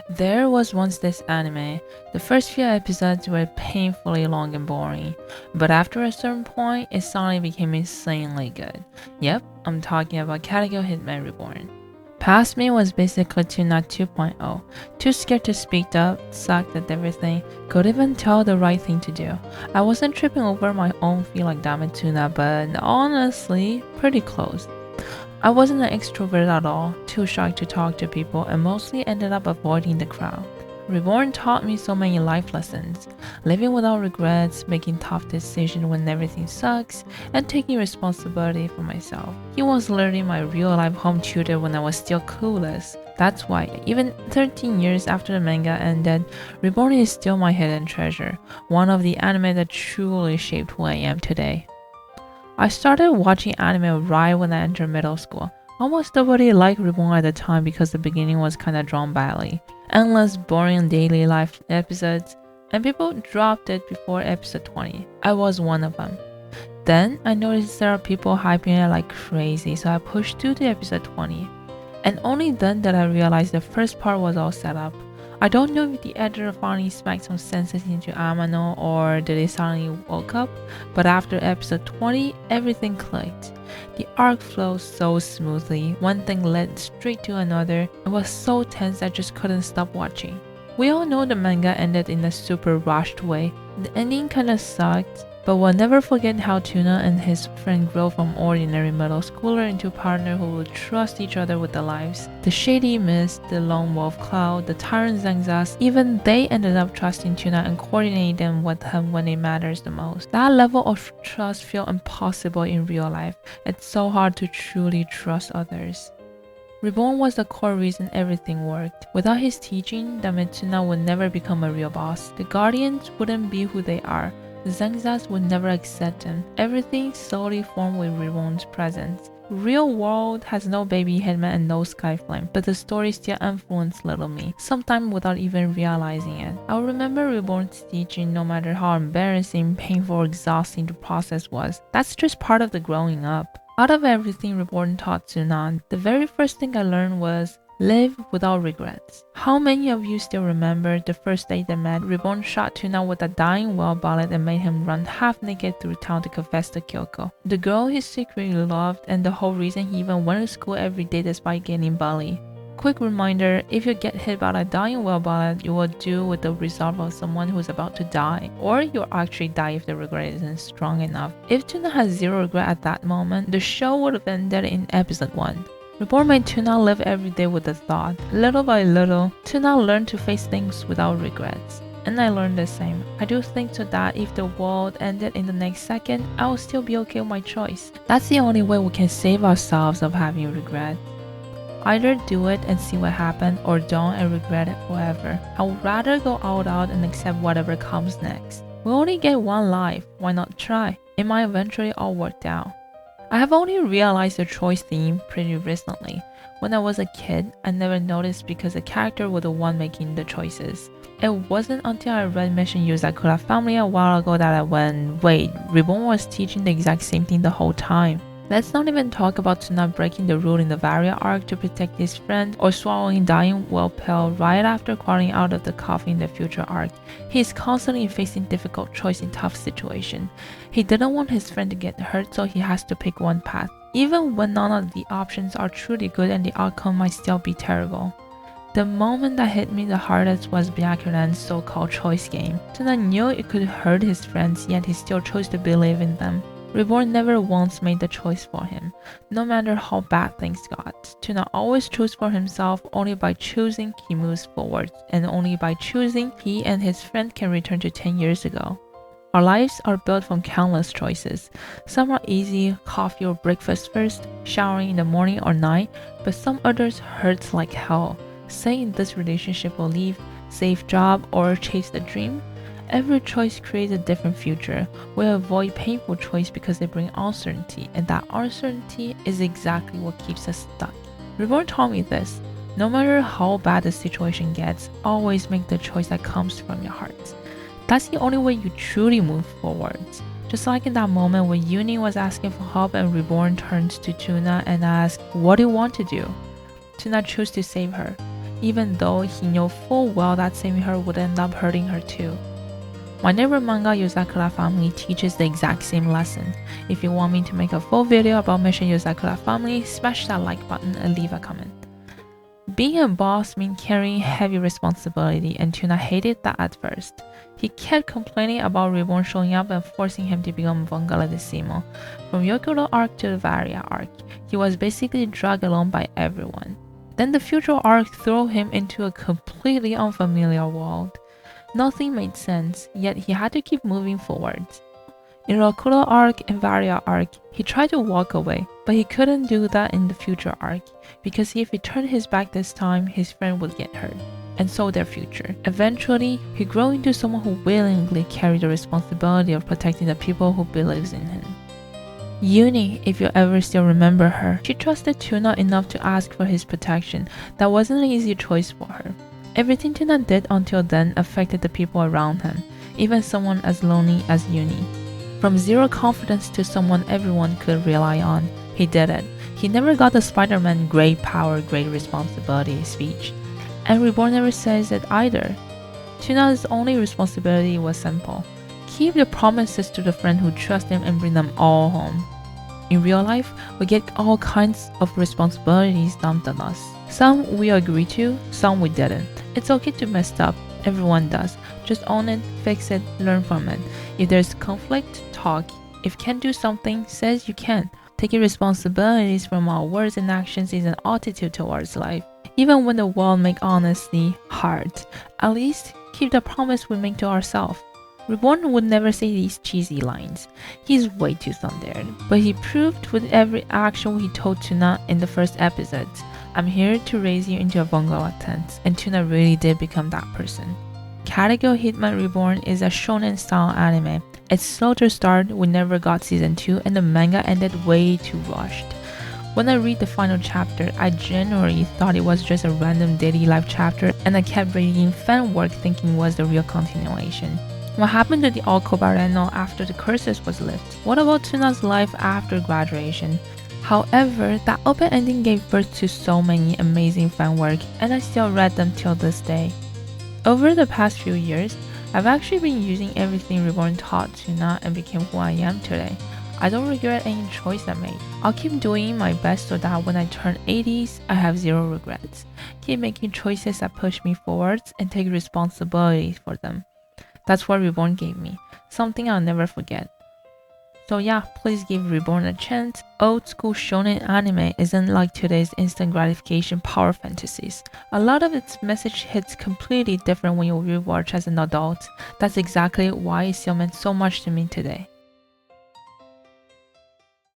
There was once this anime. The first few episodes were painfully long and boring, but after a certain point, it suddenly became insanely good. Yep, I'm talking about Katekyo Hitman Reborn. Past me was basically Tuna 2.0. Too scared to speak up, sucked at everything, could even tell the right thing to do. I wasn't tripping over my own feel like Dame Tuna, but honestly, pretty close. I wasn't an extrovert at all, too shy to talk to people, and mostly ended up avoiding the crowd. Reborn taught me so many life lessons, living without regrets, making tough decisions when everything sucks, and taking responsibility for myself. He was literally my real life home tutor when I was still clueless. That's why, even 13 years after the manga ended, Reborn is still my hidden treasure, one of the anime that truly shaped who I am today. I started watching anime right when I entered middle school. Almost nobody liked Reborn at the time because the beginning was kinda drawn badly. Endless, boring daily life episodes, and people dropped it before episode 20. I was one of them. Then I noticed there are people hyping it like crazy, so I pushed through to episode 20. And only then did I realize the first part was all set up. I don't know if the editor finally smacked some senses into Amano or did they suddenly woke up, but after episode 20, everything clicked. The arc flows so smoothly, one thing led straight to another. It was so tense I just couldn't stop watching. We all know the manga ended in a super rushed way. The ending kinda sucked, but we'll never forget how Tuna and his friend grow from ordinary middle schooler into a partner who will trust each other with their lives. The shady Mist, the lone wolf Cloud, the tyrant Zangzas, even they ended up trusting Tuna and coordinating with him when it matters the most. That level of trust feels impossible in real life. It's so hard to truly trust others. Reborn was the core reason everything worked. Without his teaching, the Mitsuna would never become a real boss. The Guardians wouldn't be who they are. The Zangzas would never accept him. Everything solely formed with Reborn's presence. Real world has no baby Hitman and no Skyflame, but the story still influenced little me, sometimes without even realizing it. I'll remember Reborn's teaching no matter how embarrassing, painful, or exhausting the process was. That's just part of the growing up. Out of everything Reborn taught Tsunan, the very first thing I learned was live without regrets. How many of you still remember the first day they met? Reborn shot Tuna with a dying well bullet and made him run half naked through town to confess to Kyoko, the girl he secretly loved and the whole reason he even went to school every day despite getting bullied. Quick reminder, if you get hit by a dying well bullet, you will do with the resolve of someone who's about to die, or you'll actually die if the regret isn't strong enough. If Tuna has zero regret at that moment, the show would have ended in episode 1. Reborn made Tuna live every day with the thought. Little by little, Tuna learned to face things without regrets. And I learned the same. I do think so that if the world ended in the next second, I will still be okay with my choice. That's the only way we can save ourselves of having regret. Either do it and see what happens, or don't and regret it forever. I would rather go all out and accept whatever comes next. We only get one life, why not try? It might eventually all work out. I have only realized the choice theme pretty recently. When I was a kid, I never noticed because the character was the one making the choices. It wasn't until I read Mission Yuzakura Family a while ago that I went, wait, Reborn was teaching the exact same thing the whole time. Let's not even talk about Tuna breaking the rule in the Varia arc to protect his friend or swallowing dying well pill right after crawling out of the coffin in the future arc. He is constantly facing difficult choice in tough situations. He didn't want his friend to get hurt, so he has to pick one path, even when none of the options are truly good and the outcome might still be terrible. The moment that hit me the hardest was Byakuran's so-called choice game. Tuna knew it could hurt his friends, yet he still chose to believe in them. Reborn never once made the choice for him. No matter how bad things got, Tuna always chose for himself. Only by choosing he moves forward, and only by choosing he and his friend can return to 10 years ago. Our lives are built from countless choices. Some are easy, coffee or breakfast first, showering in the morning or night, but some others hurt like hell. Say in this relationship will leave, save job, or chase the dream. Every choice creates a different future. We avoid painful choice because they bring uncertainty, and that uncertainty is exactly what keeps us stuck. Reborn taught me this. No matter how bad the situation gets, always make the choice that comes from your heart. That's the only way you truly move forward. Just like in that moment when Uni was asking for help and Reborn turns to Tuna and asks, what do you want to do? Tuna chose to save her. even though he knew full well that saving her would end up hurting her too. My neighbor manga Yozakura Family teaches the exact same lesson. If you want me to make a full video about Mission Yozakura Family, smash that like button and leave a comment. Being a boss means carrying heavy responsibility, and Tuna hated that at first. He kept complaining about Reborn showing up and forcing him to become Vangaladissimo. From Yokoro arc to the Varia arc, he was basically dragged along by everyone. Then the future arc threw him into a completely unfamiliar world. Nothing made sense, yet he had to keep moving forward. In Rokuro arc and Varia arc, he tried to walk away, but he couldn't do that in the future arc, because if he turned his back this time, his friend would get hurt, and so their future. Eventually, he grew into someone who willingly carried the responsibility of protecting the people who believes in him. Uni, if you ever still remember her, she trusted Tuna enough to ask for his protection. That wasn't an easy choice for her. Everything Tuna did until then affected the people around him, even someone as lonely as Uni. From zero confidence to someone everyone could rely on, he did it. He never got the Spider-Man great power, great responsibility speech. And Reborn never says it either. Tuna's only responsibility was simple. Keep the promises to the friend who trust him and bring them all home. In real life, we get all kinds of responsibilities dumped on us. Some we agree to, some we didn't. It's okay to mess up. Everyone does. Just own it, fix it, learn from it. If there's conflict, talk. If can't do something, says you can. Taking responsibilities from our words and actions is an attitude towards life. Even when the world make honesty hard, at least keep the promise we make to ourselves. Reborn would never say these cheesy lines. He's way too thundered, but he proved with every action he told Tuna in the first episodes. I'm here to raise you into a Vangalatans, and Tuna really did become that person. Katago Hitman Reborn is a shonen style anime. It's slow to start, we never got season 2, and the manga ended way too rushed. When I read the final chapter, I genuinely thought it was just a random daily life chapter, and I kept reading fan work thinking it was the real continuation. What happened to the Alcobareno after the curses was lifted? What about Tuna's life after graduation? However, that open ending gave birth to so many amazing fan work, and I still read them till this day. Over the past few years, I've actually been using everything Reborn taught Tuna and became who I am today. I don't regret any choice I made. I'll keep doing my best so that when I turn 80s, I have zero regrets. Keep making choices that push me forwards and take responsibility for them. That's what Reborn gave me, something I'll never forget. So yeah, please give Reborn a chance. Old school shonen anime isn't like today's instant gratification power fantasies. A lot of its message hits completely different when you rewatch as an adult. That's exactly why it still meant so much to me today.